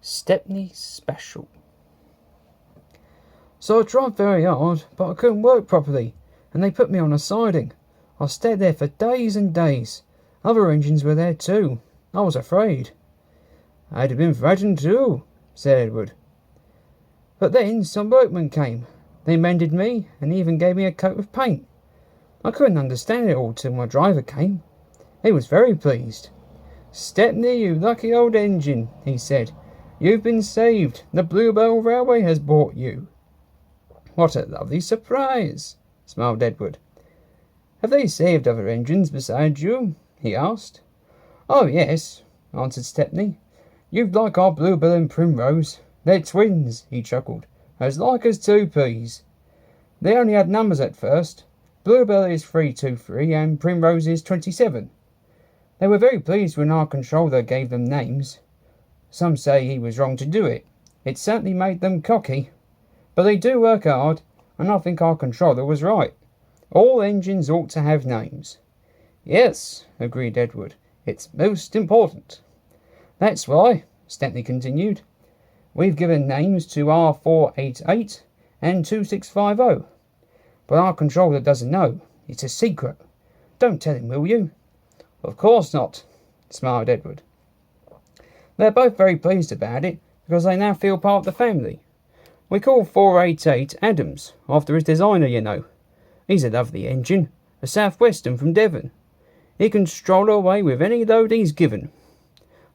Stepney Special. So I tried very hard, but I couldn't work properly, and they put me on a siding. I stayed there for days and days. Other engines were there too. I was afraid. I'd have been frightened too, said Edward. But then some workmen came. They mended me, and even gave me a coat of paint. I couldn't understand it all till my driver came. He was very pleased. "Stepney, you lucky old engine," he said. "You've been saved. The Bluebell Railway has bought you." "What a lovely surprise," smiled Edward. "Have they saved other engines besides you?" he asked. "Oh, yes," answered Stepney. "You'd like our Bluebell and Primrose. They're twins," he chuckled, "as like as two peas. They only had numbers at first. Bluebell is 323 and Primrose is 27. They were very pleased when our controller gave them names. Some say he was wrong to do it. It certainly made them cocky. But they do work hard, and I think our controller was right. All engines ought to have names." "Yes," agreed Edward. "It's most important." "That's why," Stepney continued, "we've given names to R488 and 2650. But our controller doesn't know. It's a secret. Don't tell him, will you?" "Of course not," smiled Edward. "They're both very pleased about it, because they now feel part of the family. We call 488 Adams, after his designer, you know. He's a lovely engine, a Southwestern from Devon. He can stroll away with any load he's given.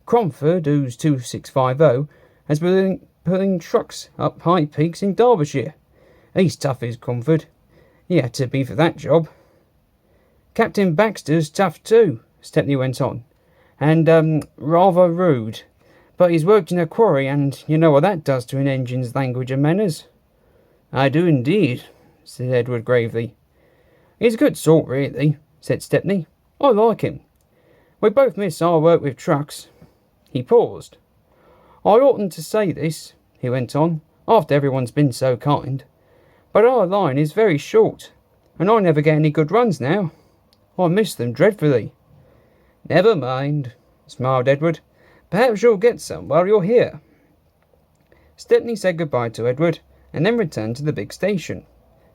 Cromford, who's 2650, has been pulling trucks up high peaks in Derbyshire. He's tough as Cromford. He had to be for that job. Captain Baxter's tough too," Stepney went on, "and rather rude. But he's worked in a quarry, and you know what that does to an engine's language and manners." "I do indeed," said Edward gravely. "He's a good sort, really," said Stepney. "I like him. We both miss our work with trucks." He paused. "I oughtn't to say this," he went on, "after everyone's been so kind. But our line is very short, and I never get any good runs now. I miss them dreadfully." "Never mind," smiled Edward. "Perhaps you'll get some while you're here." Stepney said goodbye to Edward, and then returned to the big station.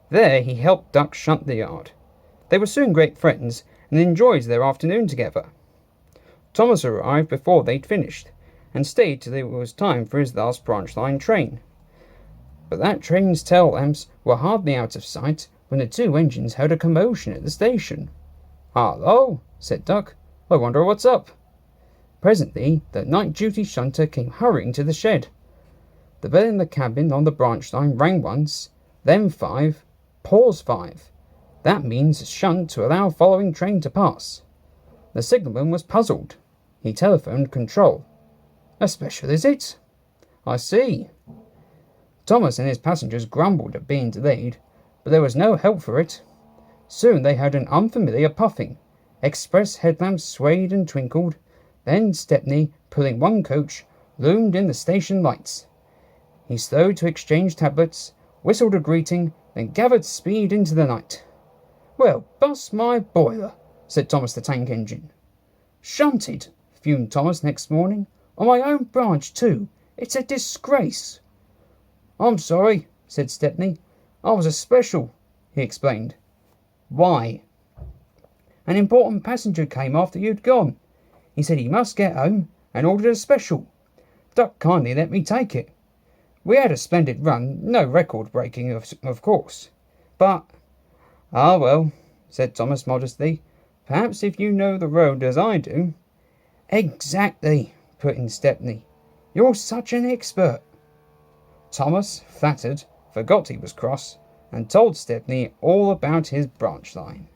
There he helped Duck shunt the yard. They were soon great friends, and enjoyed their afternoon together. Thomas arrived before they'd finished, and stayed till it was time for his last branch line train. But that train's tail lamps were hardly out of sight when the two engines heard a commotion at the station. "Hallo," said Duck. "I wonder what's up." Presently the night duty shunter came hurrying to the shed. The bell in the cabin on the branch line rang once, then 5, pause 5. That means shunt to allow following train to pass. The signalman was puzzled. He telephoned control. "A special, is it?" "I see." Thomas and his passengers grumbled at being delayed, but there was no help for it. Soon they heard an unfamiliar puffing. Express headlamps swayed and twinkled. Then Stepney, pulling one coach, loomed in the station lights. He slowed to exchange tablets, whistled a greeting, then gathered speed into the night. "Well, bust my boiler," said Thomas the tank engine. "Shunted," fumed Thomas next morning. "On my own branch too. It's a disgrace." "I'm sorry," said Stepney. "I was a special," he explained. "Why?" "An important passenger came after you'd gone. He said he must get home, and ordered a special. Duck kindly let me take it. We had a splendid run, no record breaking, of course. But—" "Ah, well," said Thomas modestly, "perhaps if you know the road as I do—" "Exactly," put in Stepney. "You're such an expert." Thomas, flattered, forgot he was cross, and told Stepney all about his branch line.